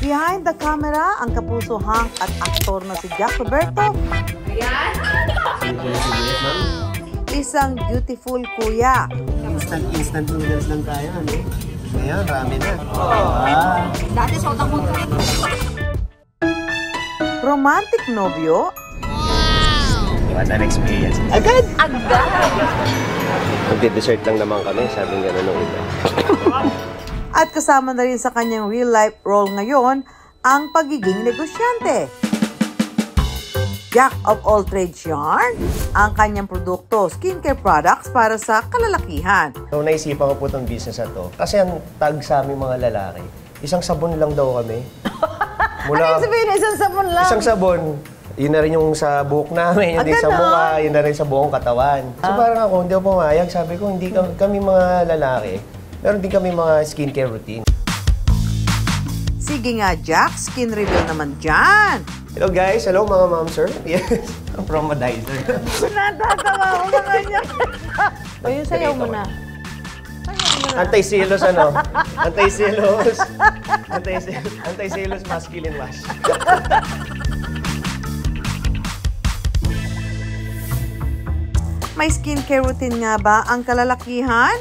Behind the camera, ang kapuso hang at aktor na si Jack Roberto. Ayan! Isang beautiful kuya. Instant noodles lang tayo, ano? Ngayon, ramen na. Dati sotang mo. Romantic nobyo. What an experience. Agad! Agad! Magdi-dessert lang naman kami, sabi nga nung iba. At kasama na rin sa kanyang real-life role ngayon, ang pagiging negosyante. Jack of all trades yarn, ang kanyang produkto, skincare products para sa kalalakihan. So, naisipan ko po itong business na to. Kasi ang tag sa aming mga lalaki, isang sabon lang daw kami. Ano yung sabihin na isang sabon lang? Isang sabon. Yun na rin yung sa buhok namin, yun din sa mukha, yun na rin sa buong katawan. So parang ako, hindi ako pumayag. Sabi ko, hindi kami mga lalaki. Meron din kami mga skincare routine. Sige nga, Jack, skin reveal naman dyan. Hello guys, hello mga ma'am sir. Yes, ang promodizer. Natatawa ko na kanya. O yun, sayaw mo na. Anti-silos ano? Anti-silos. Anti-silos masculine wash. May skincare routine nga ba ang kalalakihan?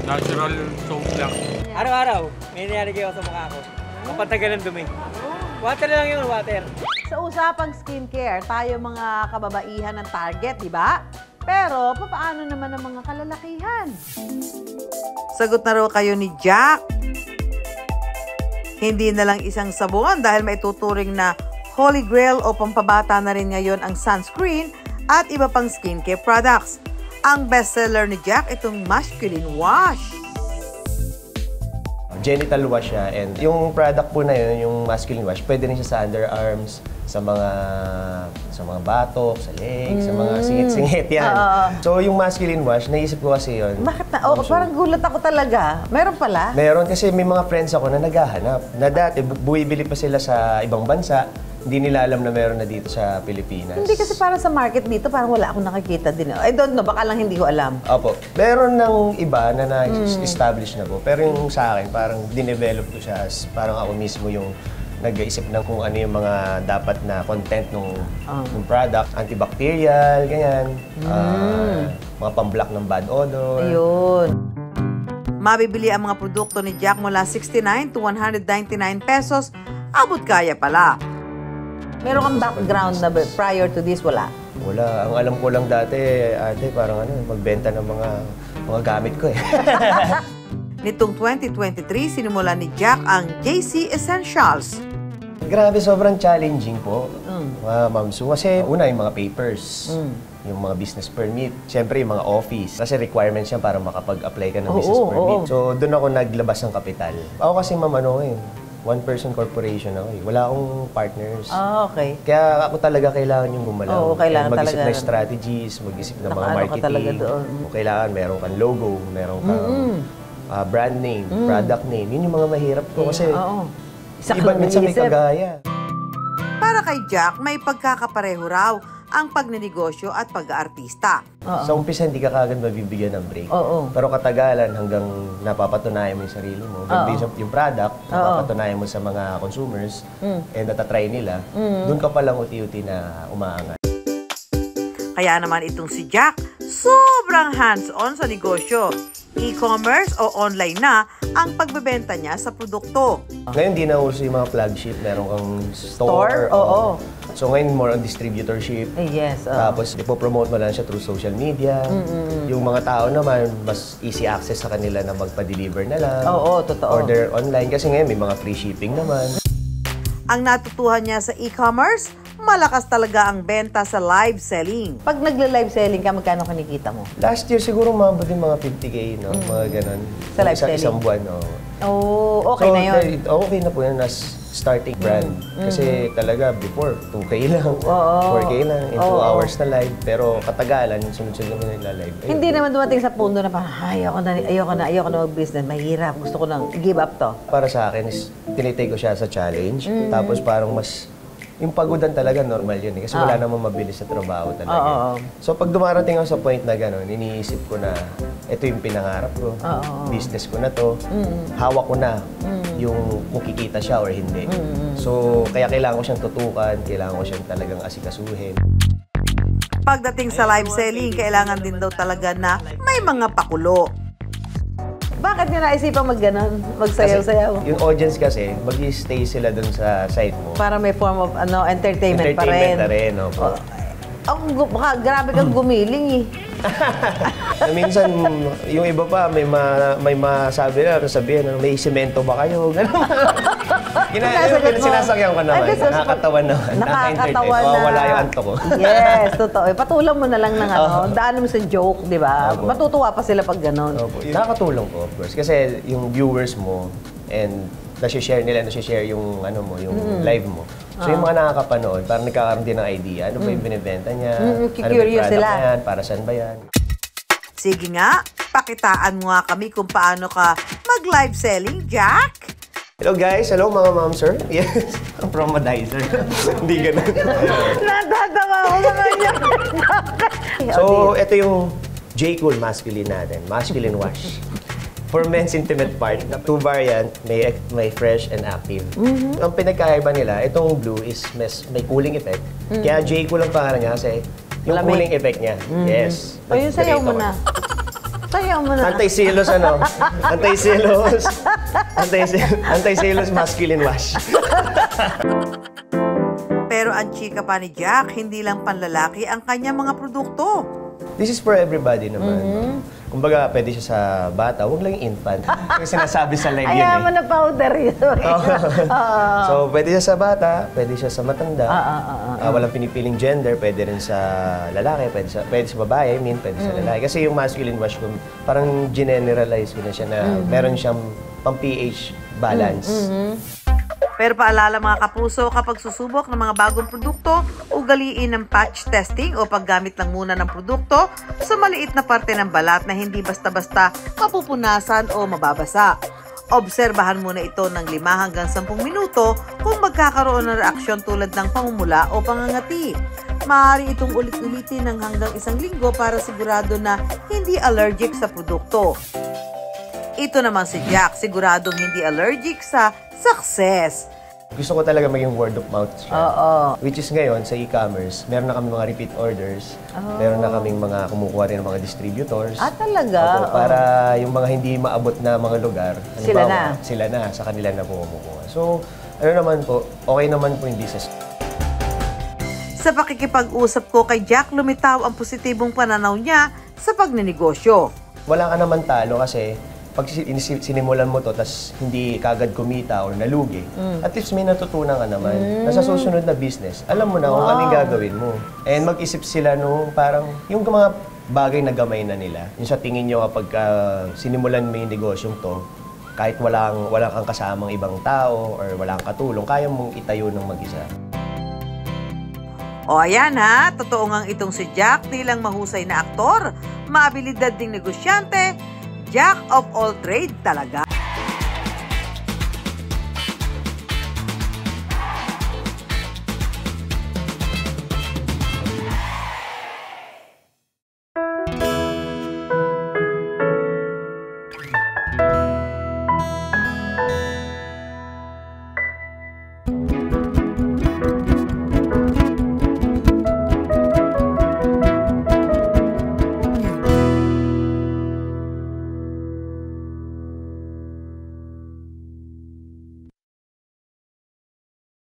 Natural soap lang. Araw-araw, may nilalagay ako sa mukha ko. Kapatagal ng dumi. Water lang yun, water. Sa usapang skincare, tayo mga kababaihan ng target, di ba? Pero, paano naman ang mga kalalakihan? Sagot na raw kayo ni Jack. Hindi na lang isang sabon dahil maituturing na holy grail o pampabata na rin ngayon ang sunscreen at iba pang skincare products. Ang bestseller ni Jack, itong masculine wash. Genital wash siya, and yung product po na yun, yung masculine wash, pwede rin siya sa underarms, sa mga batok, sa legs, sa mga singit-singit yan. So yung masculine wash, naisip ko kasi yun. Bakit na? Oh, parang gulat ako talaga. Meron pala? Meron kasi may mga friends ako na naghahanap. Na dati, buibili pa sila sa ibang bansa, hindi nila alam na meron na dito sa Pilipinas. Hindi kasi parang sa market dito, parang wala akong nakikita din. I don't know, baka lang hindi ko alam. Opo. Meron ng iba na na-establish na po. Pero yung sa akin, parang dinevelop ko siya as parang ako mismo yung nag-iisip ng kung ano yung mga dapat na content ng product. Antibacterial, ganyan. Mga pamblock ng bad odor. Ayun. Mabibili ang mga produkto ni Jack mula 69 to 199 pesos. Abot kaya pala. Meron kang background na prior to this, wala? Wala. Ang alam ko lang dati, ate, parang magbenta ng mga gamit ko eh. Nitong 2023, sinimulan ni Jack ang JC Essentials. Grabe, sobrang challenging po, Ma'am Sue. Kasi una, yung mga papers, yung mga business permit, siyempre yung mga office. Kasi requirements yan para makapag-apply ka ng business permit. So, doon ako naglabas ng kapital. Ako kasi, ma'am, one-person corporation ako eh. Wala akong partners. Okay. Kaya ako talaga kailangan yung gumalaw. Oo, kailangan mag-isip talaga. ng strategies, mag-isip ng mga Nakaano ka marketing. talaga doon. Kailangan meron kang logo, meron kang brand name, product name. Yun yung mga mahirap ko kasi iba minsan may kagaya. Para kay Jack, may pagkakapareho raw ang pagnenegosyo at pag-aartista. Sa umpisa, hindi ka kagad mabibigyan ng break. Pero katagalan, hanggang napapatunayan mo yung sarili mo, yung product, napapatunayan mo sa mga consumers, and natatry nila, doon ka palang uti-uti na umaangat. Kaya naman itong si Jack, sobrang hands-on sa negosyo. E-commerce o online na ang pagbebenta niya sa produkto. Ngayon, di na uso yung mga flagship. Meron kang store. So ngayon, more on distributorship. Yes. Tapos, ipopromote mo lang siya through social media. Yung mga tao naman, mas easy access sa kanila na magpa-deliver na lang. Totoo. Order online. Kasi ngayon, may mga free shipping naman. Ang natutuhan niya sa e-commerce, malakas talaga ang benta sa live selling. Pag nagle-live selling ka, magkano kinikita mo? Last year, siguro umabot din mga 50K, no? Mga ganun. Sa live selling? Isang buwan, no? Okay na yun. Okay na po yun as starting brand. Kasi talaga, before, 2K lang, 4K lang, in 2 hours na live. Pero katagalan, sunod-sunod naman na live. Hindi naman dumating sa punto na parang, ayoko na mag-business. Mahirap. Gusto ko nang i-give up to. Para sa akin, is tinitake ko siya sa challenge. Tapos parang mas yung pagodan talaga normal yun eh. Kasi wala namang mabilis na trabaho talaga. So pag dumarating ako sa point na gano'n, iniisip ko na ito yung pinangarap ko, business ko na to, hawak ko na yung kung kikita siya or hindi. So kaya kailangan ko siyang tutukan, kailangan ko siyang talagang asikasuhin. Pagdating sa live selling, kailangan din daw talaga na may mga pakulo. Bakit nyo naisipang mag-ganon? Magsayaw-sayaw? Yung audience kasi, mag-i-stay sila dun sa site mo. Para may form of entertainment pa rin. Entertainment na rin, opo. Grabe kang gumiling eh. Na minsan, yung iba pa, may masabi na, sabihin, may semento ba kayo? Gano'n. Sinasakyan ko naman. Nakakatawa naman. Nakakatawa na. Wala yung anto ko. Yes, totoo. Patulang mo na lang ng daan mo sa joke, di ba? Matutuwa pa sila pag gano'n. Nakakatulong ko, of course. Kasi yung viewers mo and nasi-share yung ano mo, yung live mo. So yung mga nakakapanood, parang nagkakaroon din ng idea. Ano ba yung binibenta niya? Ano ba yung product na yan? Para saan ba yan? Sige nga, pakitaan mo nga kami kung paano ka mag-live selling, Jack. Hello guys! Hello mga ma'am, sir. Yes, ang promodizer. Hindi ganun. Natatawa ko mga yan. So, ito yung J-Cool masculine natin. Masculine wash. For men's intimate part, 2 variant, may fresh and active. Ang pinagkaiba nila, itong blue is may cooling effect. Kaya J-Cool ang pangalan niya kasi yung cooling effect niya. Yes. O yung sayaw mo na. Sayaw mo na. Anti-silos ano? Anti-silos. Anti-silos masculine wash. Pero ang chika pa ni Jack, hindi lang panlalaki ang kanyang mga produkto. This is for everybody naman. Kumbaga, pwede siya sa bata, huwag lang yung infant. Yung sinasabi sa live yun eh. Ayaw mo na powder yun. So, pwede siya sa bata, pwede siya sa matanda. Walang pinipiling gender, pwede rin sa lalaki, pwede sa babae, pwede sa lalaki. Kasi yung masculine wash ko, parang generalize ko na siya na meron siyang pang-pH balance. Pero paalala mga kapuso, kapag susubok ng mga bagong produkto, ugaliin ng patch testing o paggamit lang muna ng produkto sa maliit na parte ng balat na hindi basta-basta mapupunasan o mababasa. Obserbahan muna ito ng 5 hanggang 10 minuto kung magkakaroon ng reaksyon tulad ng pamumula o pangangati. Maaari itong ulit-ulitin ng hanggang 1 linggo para sigurado na hindi allergic sa produkto. Ito naman si Jack, siguradong hindi allergic sa success. Gusto ko talaga maging word of mouth siya. Which is ngayon, sa e-commerce, meron na kami mga repeat orders. Meron na kaming mga kumukuha rin ng mga distributors. Talaga? Para yung mga hindi maabot na mga lugar, sila na, sa kanila na po kumukuha. So, ano naman po, okay naman po yung business. Sa pakikipag-usap ko kay Jack, lumitaw ang positibong pananaw niya sa pagnenegosyo. Wala ka naman talo kasi pag sinimulan mo to, tas hindi kagad kumita or nalugi, at least may natutunan ka naman na sa susunod na business, alam mo na kung anong gagawin mo. And mag-isip sila nung parang yung mga bagay na gamay na nila, yung sa tingin nyo kapag sinimulan mo yung negosyong to, kahit walang kang kasamang ibang tao or walang katulong, kaya mong itayo ng mag-isa. O ayan ha, totoo ngang itong si Jack, di lang mahusay na aktor, maabilidad ding negosyante, Jack of all trade talaga.